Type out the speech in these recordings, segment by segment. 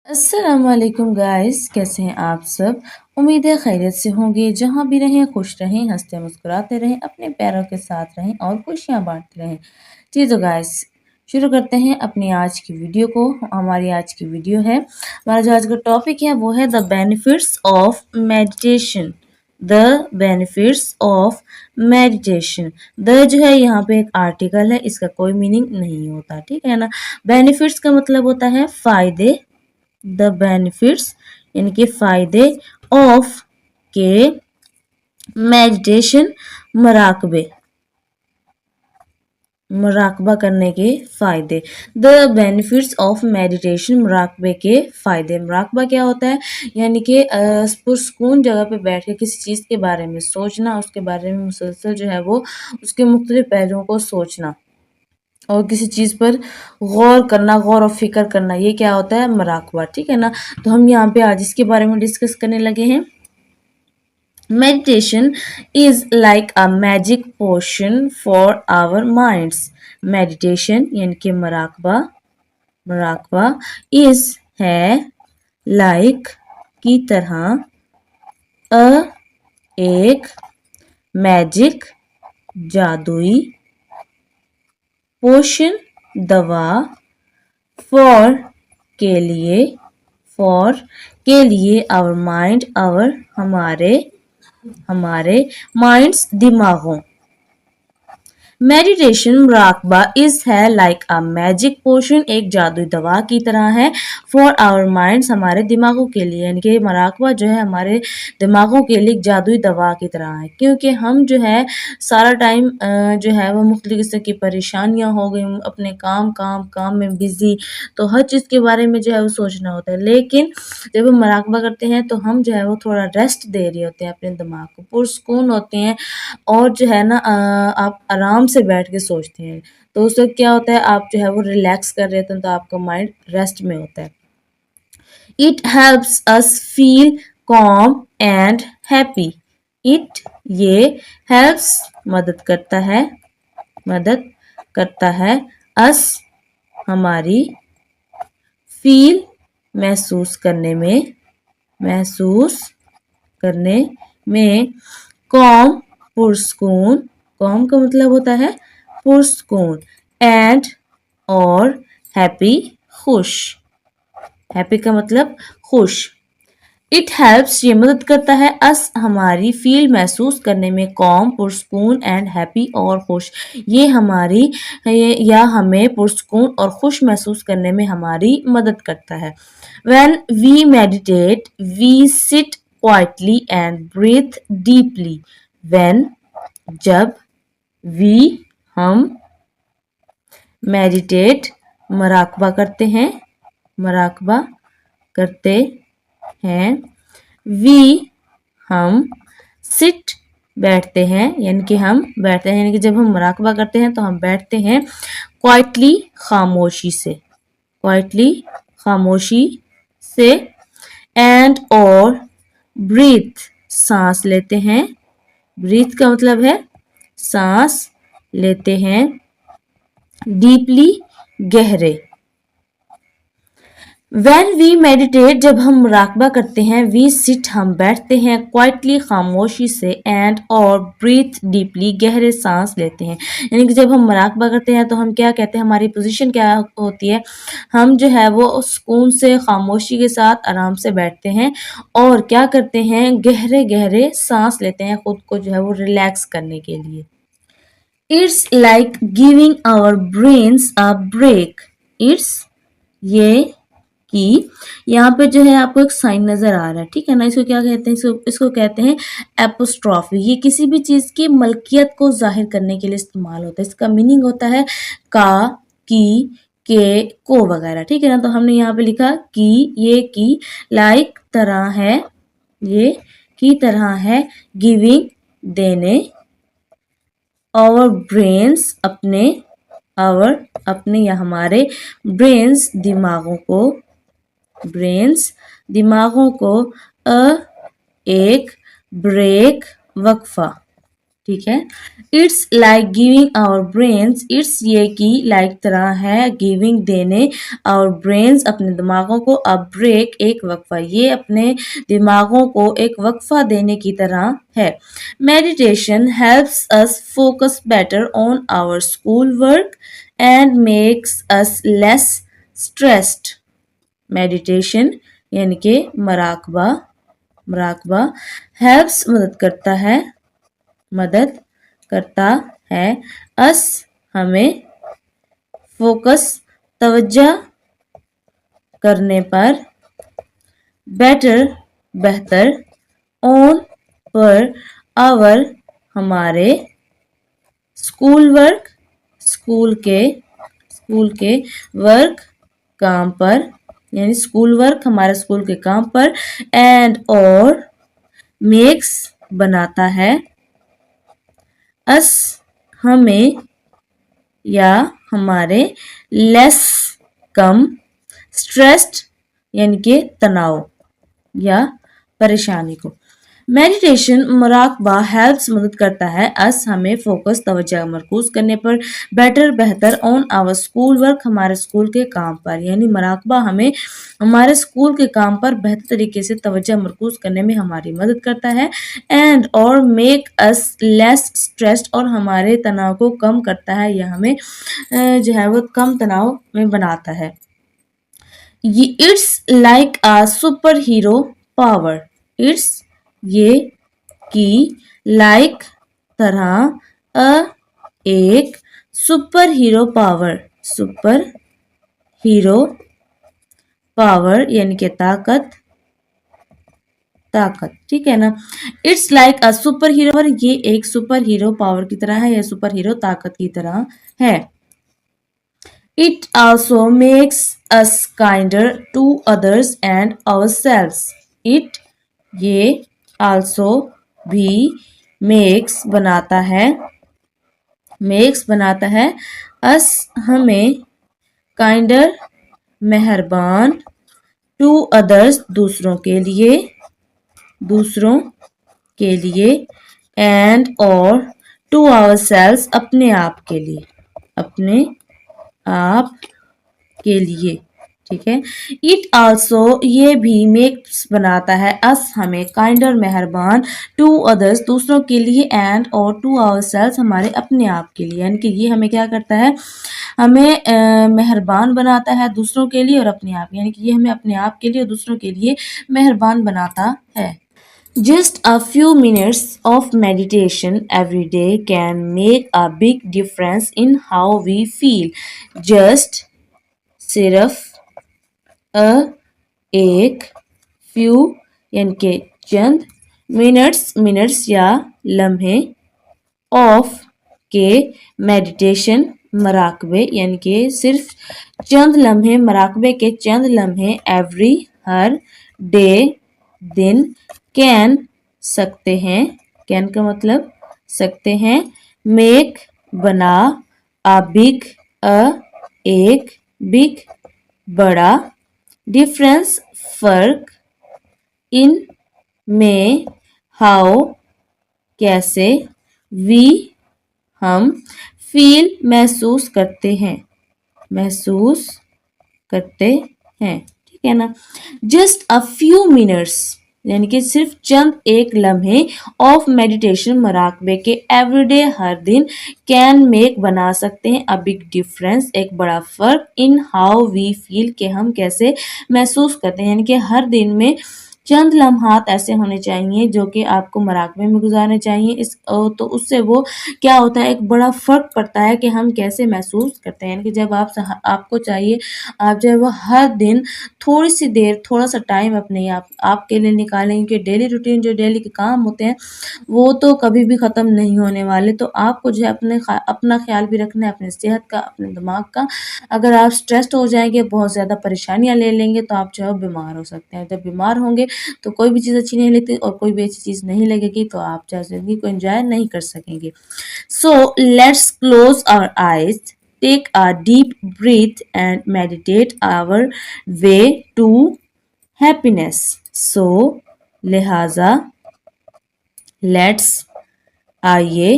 अस्सलामुअलैकुम गाइस, कैसे हैं आप सब। उम्मीद है खैरियत से होंगे। जहां भी रहें खुश रहें, हंसते मुस्कुराते रहें, अपने प्यारों के साथ रहें और खुशियां बांटते रहें। जी तो गाइस, शुरू करते हैं अपनी आज की वीडियो को। हमारी आज की वीडियो है, हमारा जो आज का टॉपिक है वो है the benefits of meditation. The benefits of meditation. The जो है यहाँ पे एक आर्टिकल है, इसका कोई मीनिंग नहीं होता, ठीक है ना। बेनिफिट्स का मतलब होता है फायदे। द बेनिफिट्स यानी कि फायदे ऑफ के मेडिटेशन मराकबे, मुराकबा करने के फायदे। द बेनिफिट्स ऑफ मेडिटेशन, मुराकबे के फायदे। मुराकबा क्या होता है, यानी कि पुरसकून जगह पे बैठ के किसी चीज़ के बारे में सोचना, उसके बारे में मुसलसल जो है वो उसके मुख्तलिफ पहलुओं को सोचना और किसी चीज़ पर गौर करना, गौर और फिक्र करना, ये क्या होता है, मुराकबा, ठीक है ना। तो हम यहाँ पे आज इसके बारे में डिस्कस करने लगे हैं। Meditation is like a magic potion for our minds. Meditation यानी कि मुराकबा, मुराकबा इज है, लाइक की तरह, अ एक, मैजिक जादुई, पोशन दवा, फॉर के लिए, फॉर के लिए, आवर माइंड, आवर हमारे, हमारे माइंड्स दिमागों। मेडिटेशन मुराकबा इज है लाइक अ मैजिक पोशन, एक जादुई दवा की तरह है, फॉर आवर माइंड्स हमारे दिमागों के लिए, यानी कि मुराकबा जो है हमारे दिमागों के लिए जादुई दवा की तरह है। क्योंकि हम जो है सारा टाइम जो है वो मुख्तलिफ किस्म की परेशानियां हो गई, अपने काम में बिजी, तो हर चीज़ के बारे में जो है वो सोचना होता है। लेकिन जब हम मुराकबा करते हैं तो हम जो है वो थोड़ा रेस्ट दे रहे होते हैं अपने दिमाग को, पुरसकून होते हैं और जो है ना आप आराम से बैठ के सोचते हैं। तो उस वक्त क्या होता है, आप जो है वो रिलैक्स कर रहे हैं तो आपका माइंड रेस्ट में होता है। It helps us feel com and happy. It ये हेल्प्स मदद करता है, मदद करता है, अस हमारी, फील महसूस करने में, महसूस करने में, कॉम पुरस्कून, कॉम का मतलब होता है पुरस्कून, एंड और हैप्पी खुश, हैप्पी का मतलब खुश। इट हेल्प्स ये मदद करता है, अस हमारी, फील महसूस करने में, कॉम पुरस्कून, एंड हैप्पी और खुश, ये हमारी या हमें पुरस्कून और खुश महसूस करने में हमारी मदद करता है। When we meditate, we sit quietly and breathe deeply. When जब we हम meditate मुराकबा करते हैं, मुराकबा करते हैं, we हम sit बैठते हैं, यानी कि हम बैठते हैं, यानी कि जब हम मुराकबा करते हैं तो हम बैठते हैं क्वाइटली खामोशी से, क्वाइटली खामोशी से, एंड और ब्रीथ सांस लेते हैं, ब्रीथ का मतलब है सांस लेते हैं, डीपली गहरे। When we meditate जब हम मुराकबा करते हैं, we sit हम बैठते हैं, क्वाइटली खामोशी से, एंड और ब्रीथ डीपली गहरे सांस लेते हैं। यानी कि जब हम मुराकबा करते हैं तो हम क्या कहते हैं, हमारी पोजीशन क्या होती है, हम जो है वो सुकून से खामोशी के साथ आराम से बैठते हैं और क्या करते हैं, गहरे गहरे सांस लेते हैं, खुद को जो है वो रिलैक्स करने के लिए। It's like giving our brains a break. It's ये कि यहाँ पे जो है आपको एक साइन नजर आ रहा है, ठीक है ना। इसको क्या कहते हैं, इसको कहते हैं एपोस्ट्रॉफी। ये किसी भी चीज की मलकियत को जाहिर करने के लिए इस्तेमाल होता है। इसका मीनिंग होता है का, की, के, को वगैरह, ठीक है ना। तो हमने यहाँ पे लिखा कि, ये की लाइक तरह है, ये की तरह है, गिविंग देने, और ब्रेन्स अपने, और अपने या हमारे, ब्रेन्स दिमागों को, ब्रेन्स दिमागों को, एक ब्रेक वक्फा, ठीक है। It's like giving our brains, it's ये की लाइक तरह है, गिविंग देने, आवर ब्रेन्स अपने दिमागों को, अ ब्रेक एक वक्फा, ये अपने दिमागों को एक वक्फा देने की तरह है। Meditation helps us focus better on our school work and makes us less stressed. Meditation यानी कि मराकबा, मराकबा हेल्प्स मदद करता है अस हमें फोकस तवज्जो करने पर, बेटर बेहतर, ऑन पर, आवर हमारे, स्कूल वर्क स्कूल के वर्क काम पर, यानी स्कूल वर्क हमारे स्कूल के काम पर, एंड और मेक्स बनाता है, अस हमें या हमारे, लेस कम, स्ट्रेस्ड यानी कि तनाव या परेशानी को। मेडिटेशन मुराकबा हेल्प्स मदद करता है अस हमें फोकस तवज्जो मरकूज करने पर, बेटर बेहतर, ऑन आवर स्कूल वर्क हमारे स्कूल के काम पर, यानी मराकबा हमें हमारे स्कूल के काम पर बेहतर तरीके से तवज्जो मरकूज करने में हमारी मदद करता है, एंड और मेक अस लेस स्ट्रेस्ड और हमारे तनाव को कम करता है या हमें जो है वो कम तनाव में बनाता है। It's like a super hero power, it's ये की लाइक तरह, अ एक, super hero power, super hero power यानी कि ताकत, ताकत, ठीक है ना। It's like a super hero, ये एक सुपर हीरो पावर की तरह है या सुपर हीरो ताकत की तरह है। It also makes us kinder to others and ourselves, it ये आल्सो भी, मेक्स बनाता है, अस हमें, काइंडर मेहरबान, टू अदर्स दूसरों के लिए, एंड और टू आवरसेल्व्स अपने आप के लिए, ठीक है। इट आल्सो ये भी मेक्स बनाता है, अस हमें, काइंडर मेहरबान, टू अदर्स दूसरों के लिए, एंड और टू आवरसेल्व्स हमारे अपने आप के लिए, यानी कि ये हमें क्या करता है, हमें मेहरबान बनाता है दूसरों के लिए और अपने आप, यानी कि ये हमें अपने आप के लिए और दूसरों के लिए मेहरबान बनाता है। Just a few minutes of meditation every day can make a big difference in how we feel. Just सिर्फ एक, फ्यू यानी कि चंद, मिनट्स या लम्हे, ऑफ के, मेडिटेशन मराकबे यानी कि सिर्फ चंद लम्हे, मराकबे के चंद लम्हे, एवरी हर, डे दिन, कैन सकते हैं, कैन का मतलब सकते हैं, मेक बना, अ बिग एक, बिग बड़ा, डिफरेंस फर्क, इन में, हाउ कैसे, वी हम, फील महसूस करते हैं, ठीक है ना। जस्ट अ फ्यू मिनट्स यानी कि सिर्फ चंद एक लम्हे, ऑफ मेडिटेशन मराकबे के, एवरीडे हर दिन, कैन मेक बना सकते हैं, अ बिग डिफरेंस एक बड़ा फर्क, इन हाउ वी फील के हम कैसे महसूस करते हैं, यानी कि हर दिन में चंद लम्हात ऐसे होने चाहिए जो कि आपको मराकबे में गुजारने चाहिए, इस तो उससे वो क्या होता है, एक बड़ा फ़र्क पड़ता है कि हम कैसे महसूस करते हैं, यानी कि जब आपको चाहिए आप जो है वो हर दिन थोड़ी सी देर, थोड़ा सा टाइम अपने आपके लिए निकालें, क्योंकि डेली रूटीन जो डेली के काम होते हैं वो तो कभी भी ख़त्म नहीं होने वाले, तो आपको जो है अपना ख्याल भी रखना है, अपने सेहत का, अपने दिमाग का। अगर आप स्ट्रेस्ड हो जाएंगे, बहुत ज़्यादा परेशानियाँ ले लेंगे तो आप जो है बीमार हो सकते हैं। जब बीमार होंगे तो कोई भी चीज़ अच्छी नहीं लगती और कोई भी अच्छी चीज़ नहीं लगेगी तो आप जो है ज़िंदगी को एंजॉय नहीं कर सकेंगे। So let's close our eyes, take a deep breath and meditate our way to happiness. So लिहाजा let's आइए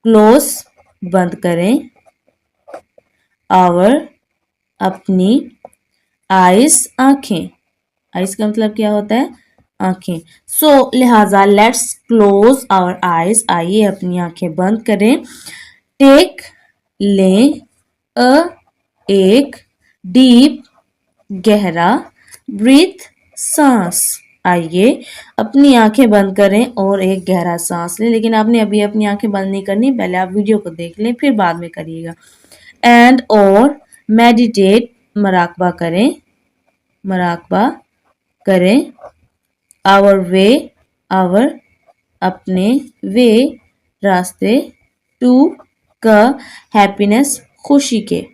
क्लोज बंद करें आवर अपनी आइज आंखें। आइज का मतलब क्या होता है? आंखें। सो लिहाजा लेट्स क्लोज आवर आइज, आइए अपनी आंखें बंद करें। टेक लें अ एक डीप गहरा ब्रीथ सांस। आइए अपनी आंखें बंद करें और एक गहरा सांस लें। लेकिन आपने अभी अपनी आंखें बंद नहीं करनी, पहले आप वीडियो को देख लें फिर बाद में करिएगा। एंड और मेडिटेट, मराकबा करें, मराकबा करें। आवर वे, आवर अपने, वे रास्ते, टू का हैप्पीनेस खुशी के।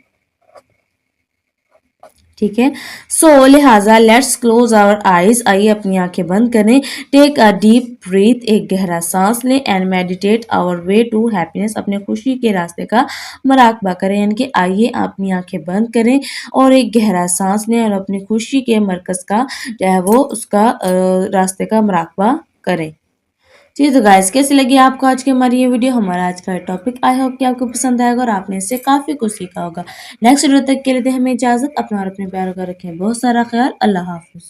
ठीक है। सो लिहाजा लेट्स क्लोज आवर आइज, आइए अपनी आंखें बंद करें। टेक अ डीप ब्रीथ, एक गहरा सांस लें। And meditate our way to happiness, अपने खुशी के रास्ते का मराकबा करें। यानी कि आइए अपनी आंखें बंद करें और एक गहरा सांस लें और अपनी खुशी के मरकज का जो है वो उसका रास्ते का मराकबा करें। जी तो गाइस, कैसी लगी आपको आज की हमारी ये वीडियो, हमारा आज का टॉपिक। आई होप कि आपको पसंद आएगा और आपने इससे काफी कुछ सीखा होगा। नेक्स्ट वीडियो तक के लिए हमें इजाजत। अपना और अपने प्यारों का रखें बहुत सारा ख्याल। अल्लाह हाफिज।